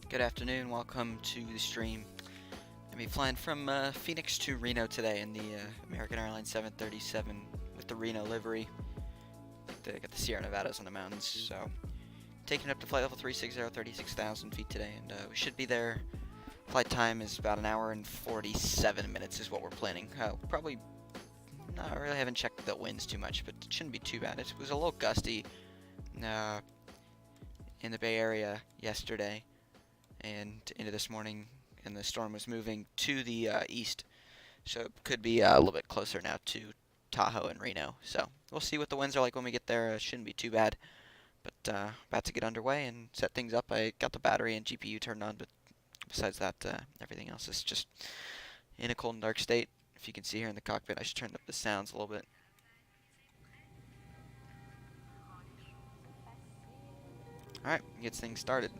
Good afternoon, welcome to the stream. I'll be flying from Phoenix to Reno today in the American Airlines 737 with the Reno livery. Got the Sierra Nevadas on the mountains, so taking it up to flight level 360, 36,000 feet today, and we should be there. Flight time is about an hour and 47 minutes is what we're planning. Probably, no, I really haven't checked the winds too much, but it shouldn't be too bad. It was a little gusty in the Bay Area yesterday and into this morning, and the storm was moving to the east, so it could be a little bit closer now to Tahoe and Reno. So we'll see what the winds are like when we get there. It shouldn't be too bad, but about to get underway and set things up. I got the battery and GPU turned on, but besides that, everything else is just in a cold and dark state. If you can see here in the cockpit, I should turn up the sounds a little bit. Alright, gets things started.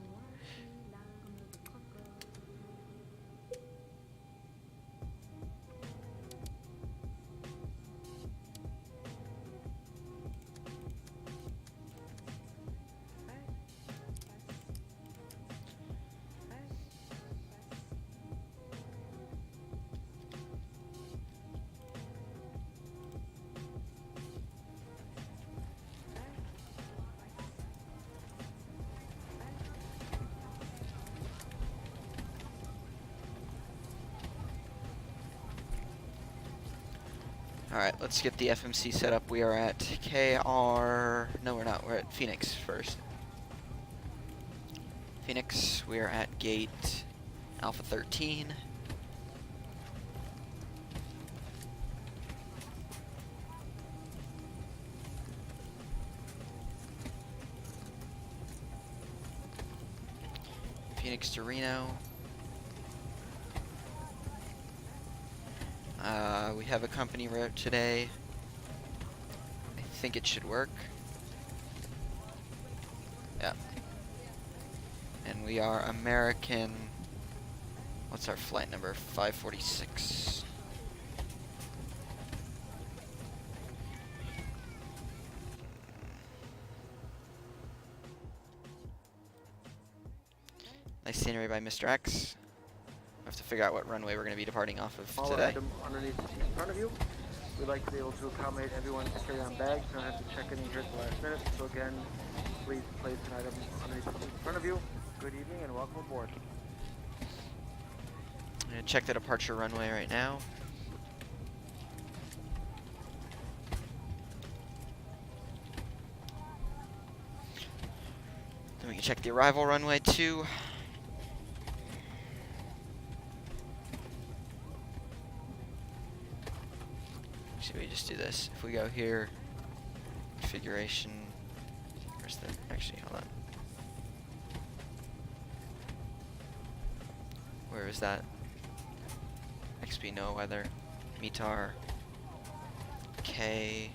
Alright, let's get the FMC set up. We are at KR... No, we're not. We're at Phoenix first. Phoenix, we are at gate Alpha 13. Phoenix to Reno. We have a company route today. I think it should work. Yeah. And we are American. What's our flight number? 546. Nice scenery by Mr. X. We have to figure out what runway we're going to be departing off of today. Item underneath the seat in front of you. We'd like to be able to accommodate everyone to carry on bags. You don't have to check any here at the last minute. So again, please place an item underneath the seat in front of you. Good evening and welcome aboard. I'm going to check the departure runway right now. Then we can check the arrival runway too. Should we just do this? If we go here, configuration, where's the, actually, hold on. Where is that? XP no weather, METAR, K.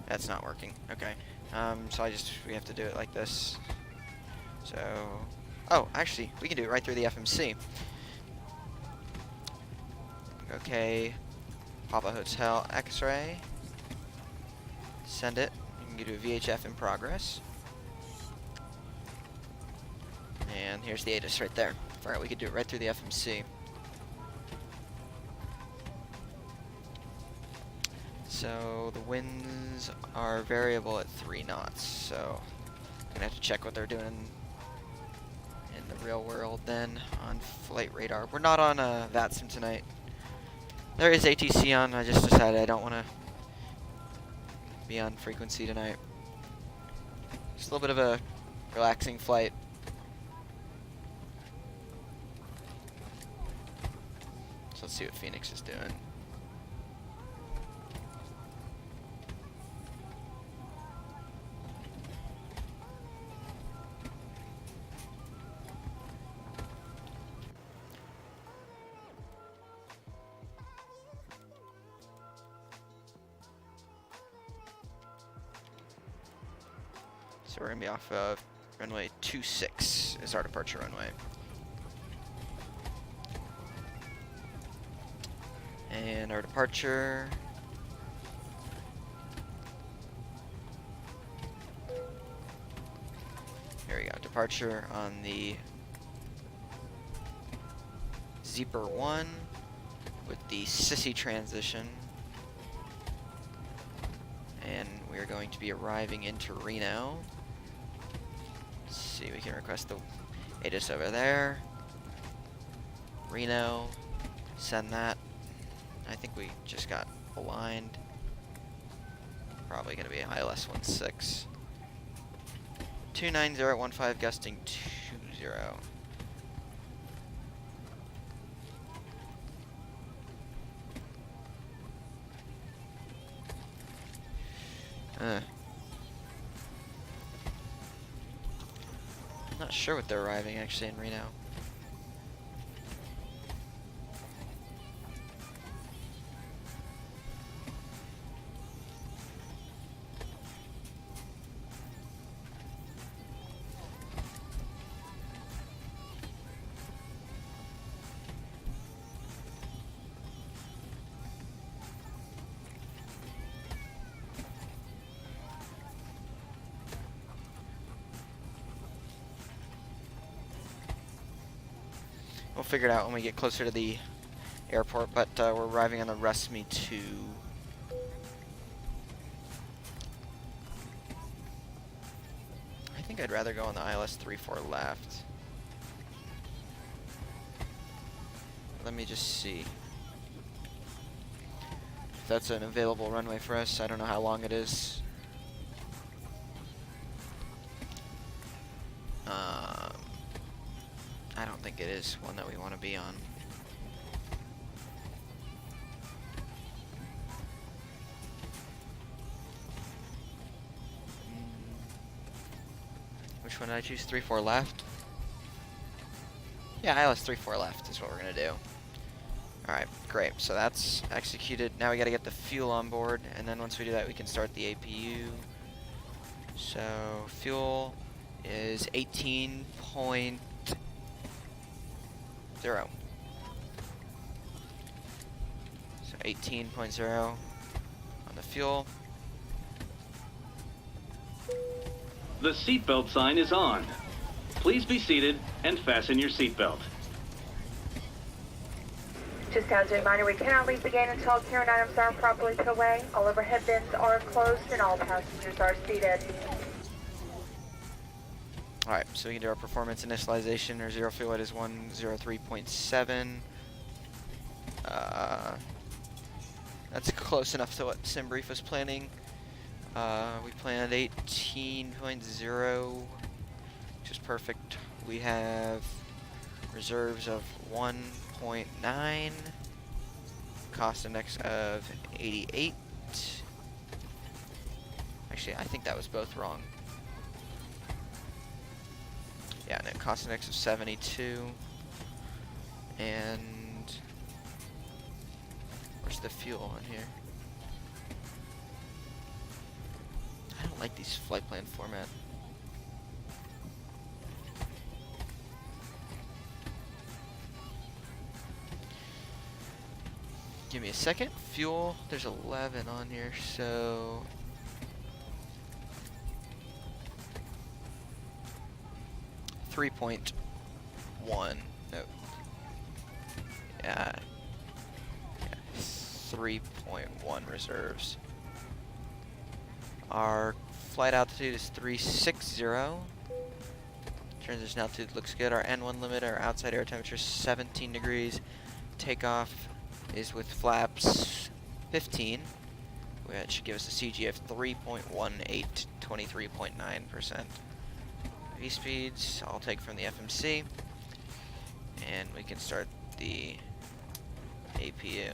That's not working. Okay. So we have to do it like this. So, oh, actually, we can do it right through the FMC. Okay. Papa Hotel X-ray. Send it. You can do a VHF in progress. And here's the ATIS right there. Alright, we could do it right through the FMC. So the winds are variable at 3 knots, so I'm gonna have to check what they're doing in the real world then on flight radar. We're not on VATSIM tonight. There is ATC on. I just decided I don't want to be on frequency tonight. Just a little bit of a relaxing flight. So let's see what Phoenix is doing. So we're going to be off of runway 26. Phoenix is our departure runway. And our departure. Here we go. Departure on the Zeeper 1 with the Sissy transition. And we are going to be arriving into Reno. Let's see, we can request the ATIS over there. Reno. Send that. I think we just got aligned. Probably going to be ILS 16. 29015 gusting 20. Not sure what they're arriving actually in Reno. We'll figure it out when we get closer to the airport, but we're arriving on the Resmi 2. I think I'd rather go on the ILS 34 left. Let me just see if that's an available runway for us. I don't know how long it is. I don't think it is one that we want to be on. Which one did I choose? 3-4 left? Yeah, ILS 3-4 left is what we're going to do. Alright, great. So that's executed. Now we got to get the fuel on board, and then once we do that, we can start the APU. So fuel is 18.0. So 18.0 on the fuel. The seatbelt sign is on. Please be seated and fasten your seatbelt. Just as a reminder, we cannot leave the gate until carrying items are properly put away. All overhead bins are closed and all passengers are seated. Alright, so we can do our performance initialization. Our zero fuel weight is 103.7. That's close enough to what SimBrief was planning. We planned 18.0, which is perfect. We have reserves of 1.9, cost index of 88. Actually, I think that was both wrong. Yeah, net cost index of 72. And where's the fuel on here? I don't like these flight plan format. Give me a second. Fuel, there's 11 on here, so 3.1. No. Yeah. 3.1 reserves. Our flight altitude is 360. Transition altitude looks good. Our N1 limit, our outside air temperature is 17 degrees. Takeoff is with flaps 15. That should give us a CG of 3.18, 23.9%. V-speeds, I'll take from the FMC. And we can start the APU.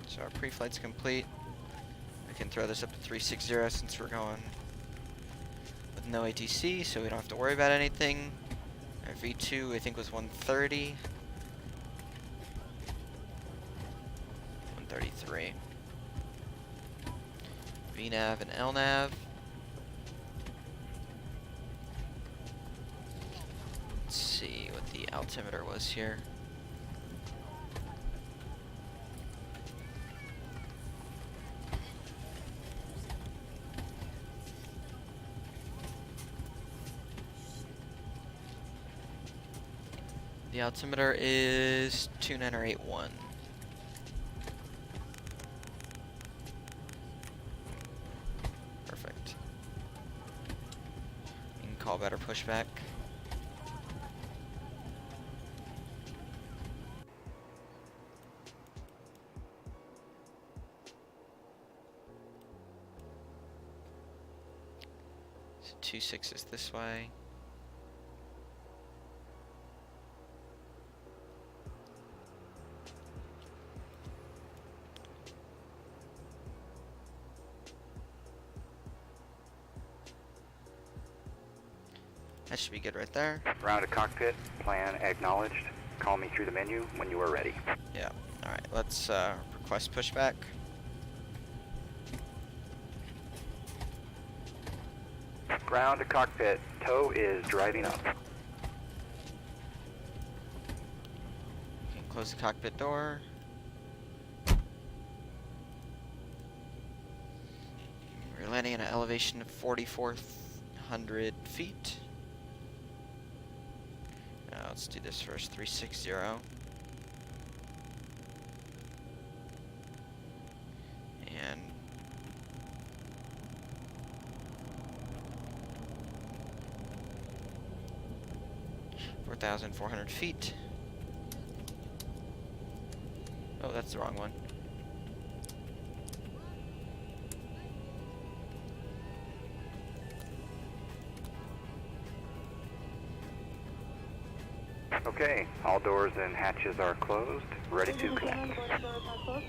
So our pre-flight's complete. We can throw this up to 360 since we're going with no ATC, so we don't have to worry about anything. Our V2, I think, was 130. 133. VNav and LNav. Let's see what the altimeter was here. The altimeter is 29081. Perfect. You can call better pushback. So 26 is this way. That should be good right there. Round to cockpit, plan acknowledged. Call me through the menu when you are ready. Yeah. Alright, let's request pushback. Ground to cockpit, tow is driving up. You can close the cockpit door. We're landing at an elevation of 4,400 feet. Let's do this first, 360. And 4,400 feet. Oh, that's the wrong one. Okay, all doors and hatches are closed. Ready to connect.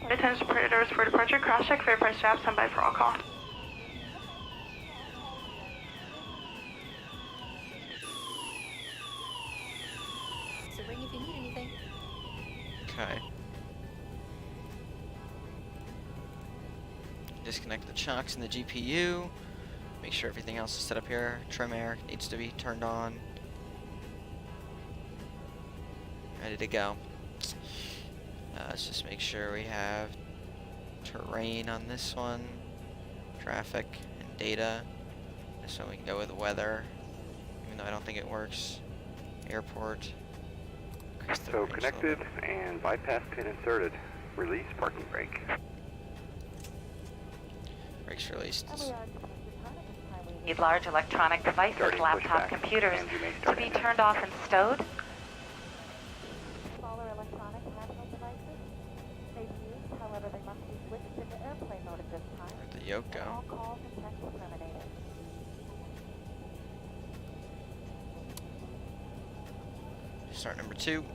Attention Predators for departure. Cross check, fair price strap, stand by for all call. So ring if you need anything. Okay. Disconnect the chocks and the GPU. Make sure everything else is set up here. Trim air needs to be turned on. Ready to go. Let's just make sure we have terrain on this one, traffic and data, just so we can go with weather, even though I don't think it works. Airport. Increase the So range a little connected bit. and bypass pin inserted. Release parking brake. Brakes released. Need large electronic devices, Starting laptop pushback, computers, and you may to start be engine. turned off and stowed. Smaller electronic handheld devices may be used, however, they must be switched into airplane mode at this time. Where'd the yoke And all go? calls and texts terminated. Start number 2.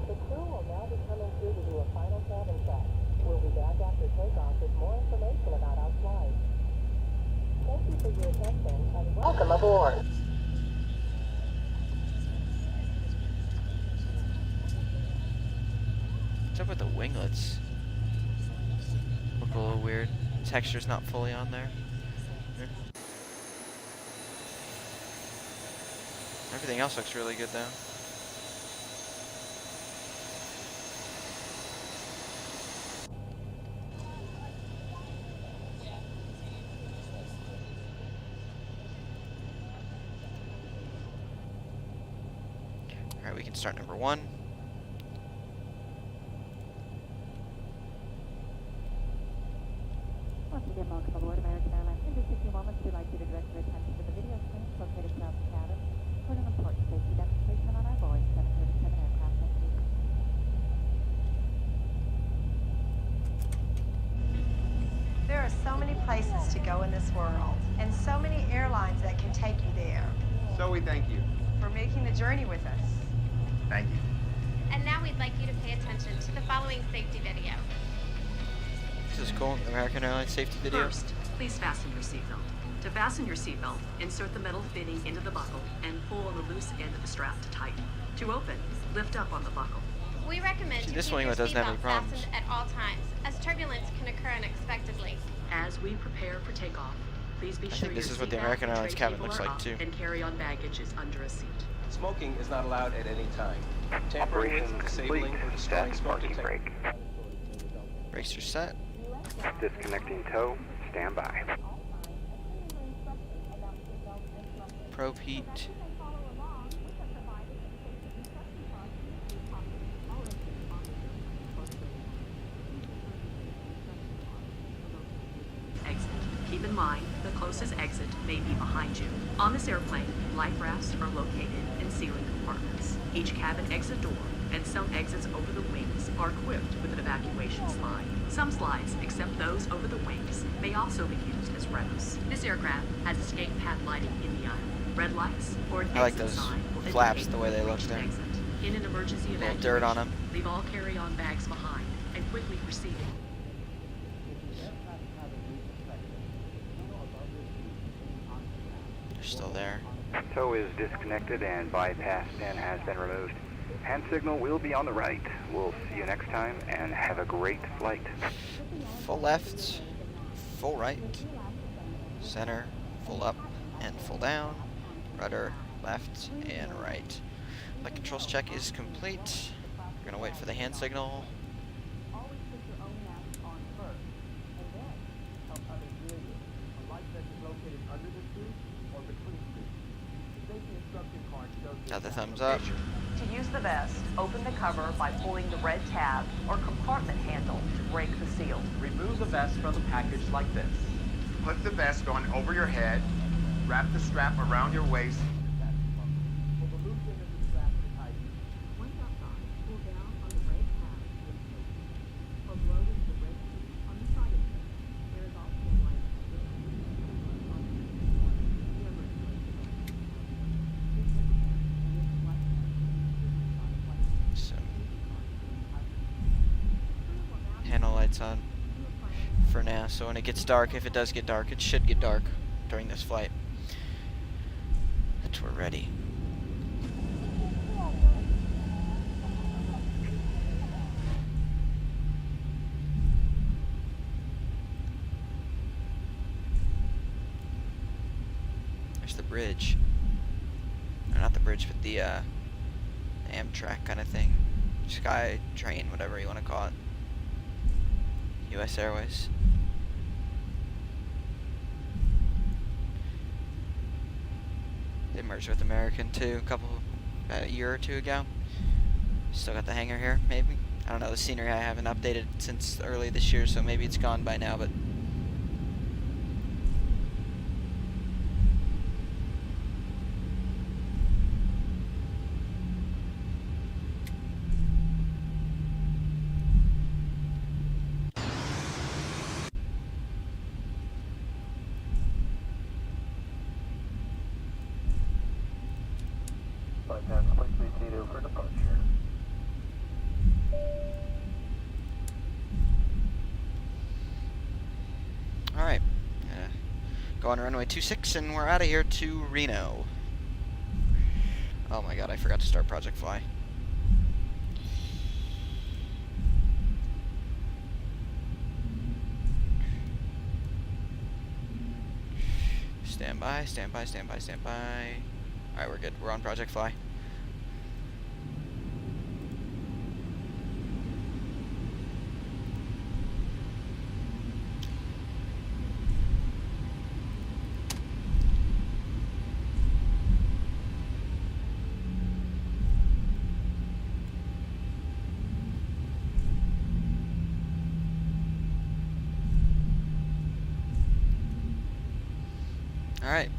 The crew will now be coming through to do a final cabin check. We'll be back after takeoff with more information about our flight. Thank you for your attention and welcome aboard. What's up with the winglets? Look a little weird. Texture's not fully on there. Everything else looks really good though. Alright, we can start number 1. Once again, welcome aboard American Airlines. In just a few moments, we'd like you to direct your attention to the video screen located throughout the cabin for an important safety demonstration on our Boeing 737 aircraft. Thank you. There are so many places to go in this world, and so many airlines that can take you there. So we thank you. For making the journey with us. Thank you. And now we'd like you to pay attention to the following safety video. This is cool. American Airlines safety video. First, please fasten your seatbelt. To fasten your seatbelt, insert the metal fitting into the buckle and pull on the loose end of the strap to tighten. To open, lift up on the buckle. We recommend See, you this keep one your doesn't have any seatbelt problems. fastened at all times, as turbulence can occur unexpectedly. As we prepare for takeoff, please be I sure think this your is what the seat American back and Airlines tray cabin table looks are like, up too. And carry-on baggage is under a seat. Smoking is not allowed at any time. Tampering Operation with, disabling, complete. or destroying Set smoke parking detectors. brake. Brakes are set. Disconnecting tow. Stand by. Probe heat. Exit. Keep in mind, the closest exit may be behind you. On this airplane, life rafts are located in ceiling compartments. Each cabin exit door and some exits over the wings are equipped with an evacuation slide. Some slides, except those over the wings, may also be used as ramps. This aircraft has escape path lighting in the aisle. Red lights or an I like exit those sign will flaps, indicate the way they look reach an there. exit. In an emergency Little evacuation, dirt on 'em. leave all carry-on bags behind and quickly proceed. They're still there. Tow is disconnected and bypass pin has been removed. Hand signal will be on the right. We'll see you next time and have a great flight. Full left, full right, center, full up, and full down. Rudder, left, and right. Flight controls check is complete. We're gonna wait for the hand signal. Got the thumbs up. To use the vest, open the cover by pulling the red tab or compartment handle to break the seal. Remove the vest from the package like this. Put the vest on over your head, wrap the strap around your waist. Handle lights on for now, so when it gets dark, if it does get dark, it should get dark during this flight, that we're ready. There's the bridge. Or not the bridge, but the Amtrak kind of thing. Sky train, whatever you want to call it. US Airways. They merged with American too, about a year or two ago. Still got the hangar here, maybe. I don't know, the scenery I haven't updated since early this year, so maybe it's gone by now, but Bypass flight 330 for departure. alright. Go on runway 26 and we're out of here to Reno. Oh my god, I forgot to start Project Fly. Stand by, stand by, stand by, stand by. Alright, we're good. We're on Project Fly. Alright.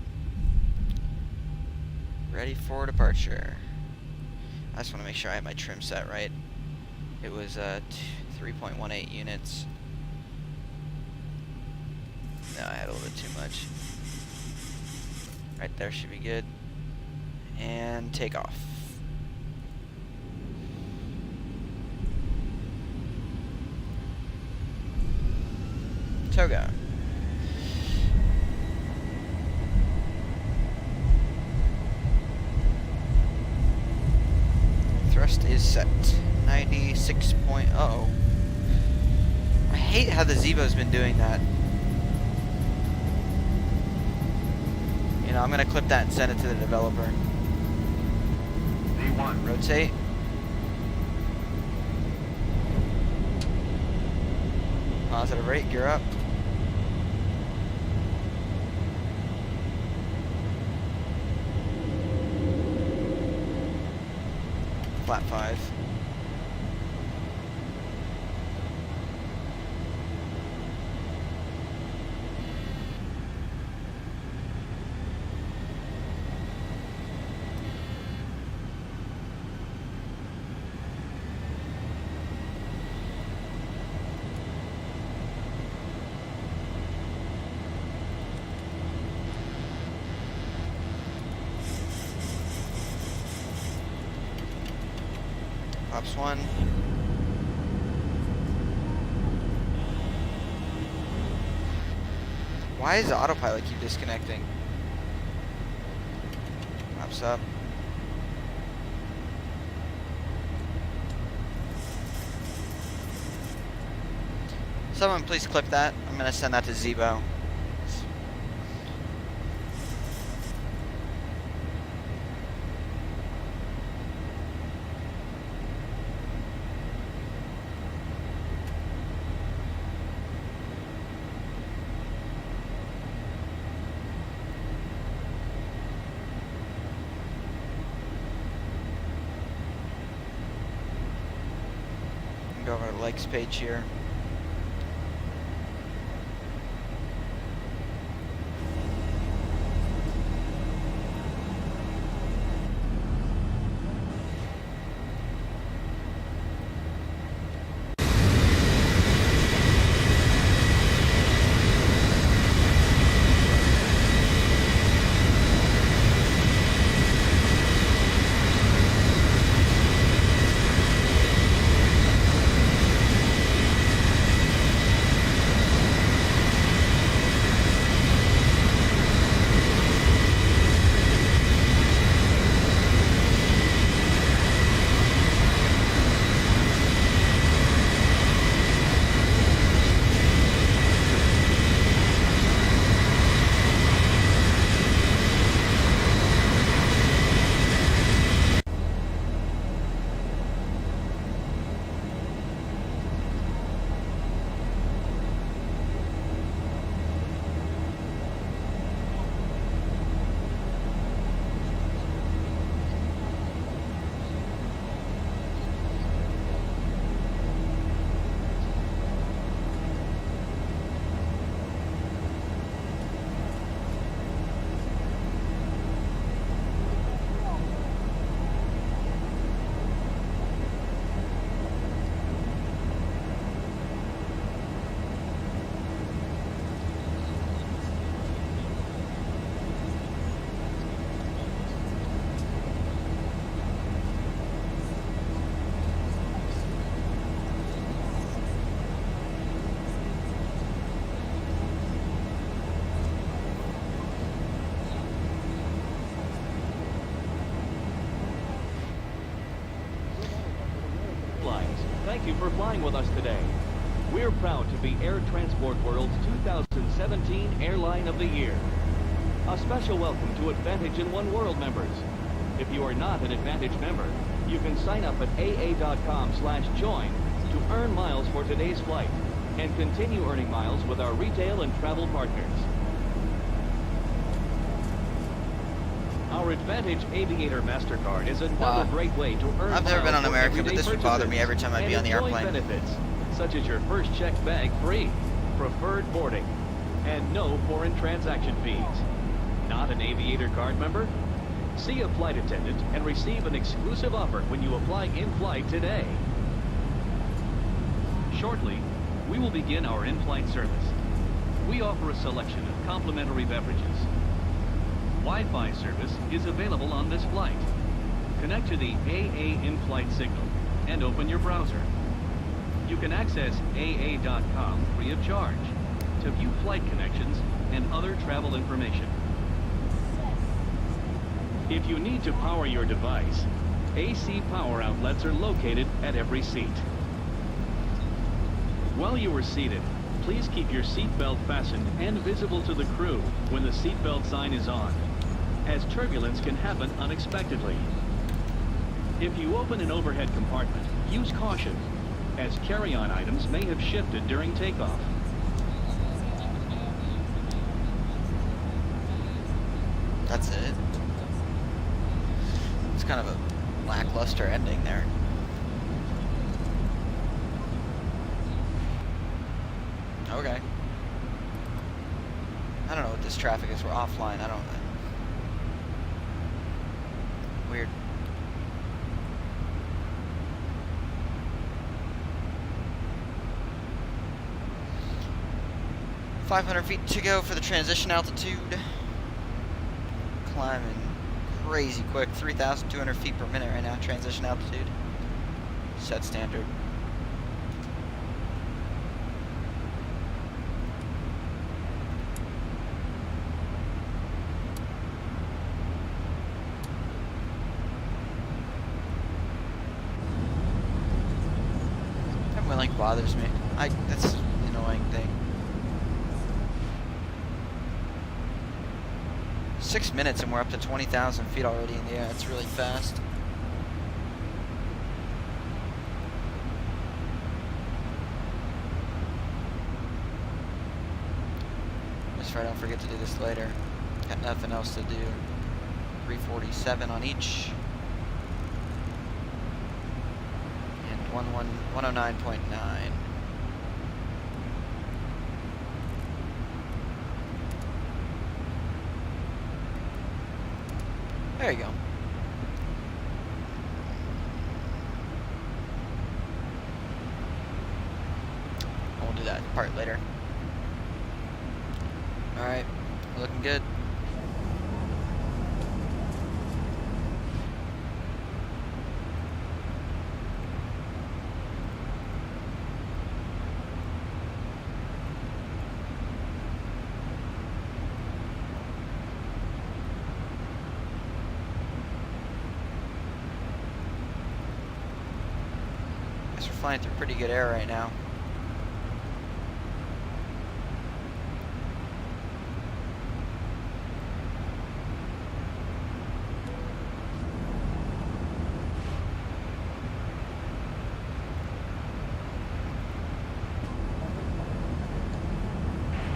Ready for departure. I just want to make sure I have my trim set right. It was 3.18 units. No, I had a little bit too much. Right there should be good. And take off. Toga. Thrust is set. 96.0. I hate how the Zevo's been doing that. You know, I'm gonna clip that and send it to the developer. D1. Rotate. Positive rate, gear up. Flat 5. Ops 1. Why does the autopilot keep disconnecting? Ops up. Someone please clip that. I'm gonna send that to Zevo. Go over to the likes page here. Thank you for flying with us today. We're proud to be Air Transport World's 2017 Airline of the Year. A special welcome to Advantage in One World members. If you are not an Advantage member, you can sign up at aa.com/join to earn miles for today's flight and continue earning miles with our retail and travel partners. Our Advantage Aviator MasterCard is another great way to earn I've never been on miles for American, but everyday this would bother me purchases every time I'd be and on the enjoy airplane. benefits, such as your first checked bag free, preferred boarding, and no foreign transaction fees. Not an Aviator card member? See a flight attendant and receive an exclusive offer when you apply in-flight today. Shortly, we will begin our in-flight service. We offer a selection of complimentary beverages. Wi-Fi service is available on this flight. Connect to the AA in-flight signal and open your browser. You can access AA.com free of charge. to view flight connections and other travel information. If you need to power your device, AC power outlets are located at every seat. While you are seated, please keep your seatbelt fastened and visible to the crew when the seatbelt sign is on, as turbulence can happen unexpectedly. If you open an overhead compartment, use caution, as carry-on items may have shifted during takeoff. That's it. It's kind of a lackluster ending there. Okay. I don't know what this traffic is. We're offline. I don't. Weird. .500 feet to go for the transition altitude. Climbing crazy quick. 3,200 feet per minute right now. Transition altitude. Set standard. That like bothers me. That's an annoying thing. 6 minutes and we're up to 20,000 feet already in the air. It's really fast. Just so I don't forget to do this later. Got nothing else to do. 347 on each. And 109.9. There you go. We'll do that part later. Alright, looking good. We're flying through pretty good air right now.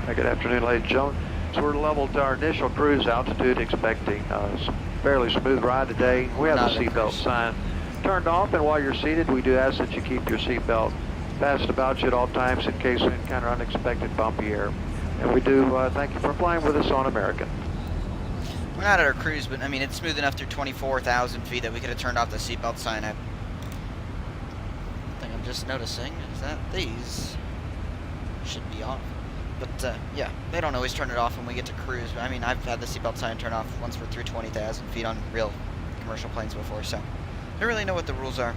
Good afternoon, ladies and gentlemen. So we're level to our initial cruise altitude, expecting a fairly smooth ride today. We have the seatbelt sign turned off, and while you're seated, we do ask that you keep your seatbelt fastened about you at all times in case we encounter unexpected bumpy air. And we do thank you for flying with us on American. We're not at our cruise, but I mean, it's smooth enough through 24,000 feet that we could have turned off the seatbelt sign. I think I'm just noticing is that these should be off. But yeah, they don't always turn it off when we get to cruise. I mean, I've had the seatbelt sign turn off once we're through 20,000 feet on real commercial planes before, so I don't really know what the rules are.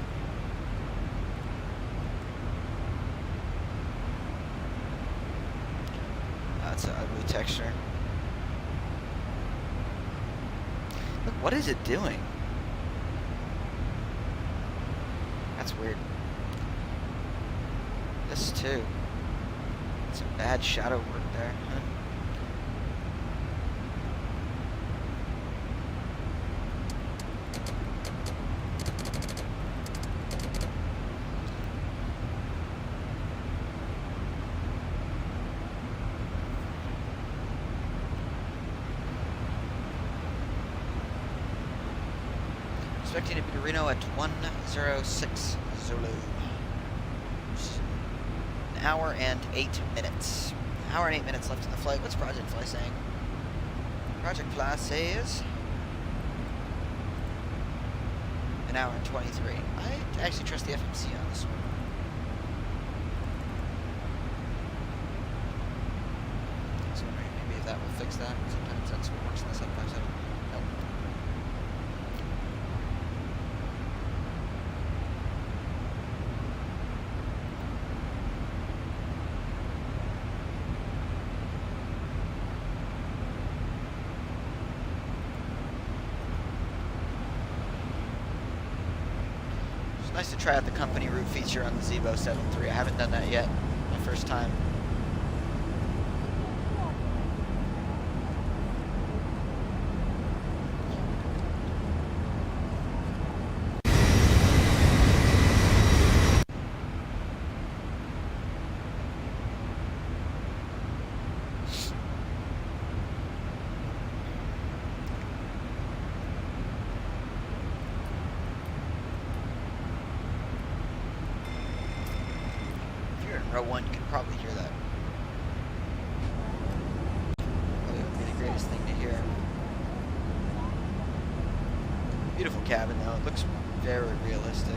That's an ugly texture. Look, what is it doing? That's weird. This too. Some bad shadow work there. Huh? Expecting to be to Reno at 106 Zulu. An hour and 8 minutes. An hour and 8 minutes left in the flight. What's Project Fly saying? Project Fly says an hour and 23. I actually trust the FMC on this one. So maybe if that will fix that. Sometimes that's what works in the 757. Nope. Nice to try out the company route feature on the Zevo 7.3. I haven't done that yet. My first time. Row 1, you can probably hear that. Probably would be the greatest thing to hear. Beautiful cabin though, it looks very realistic.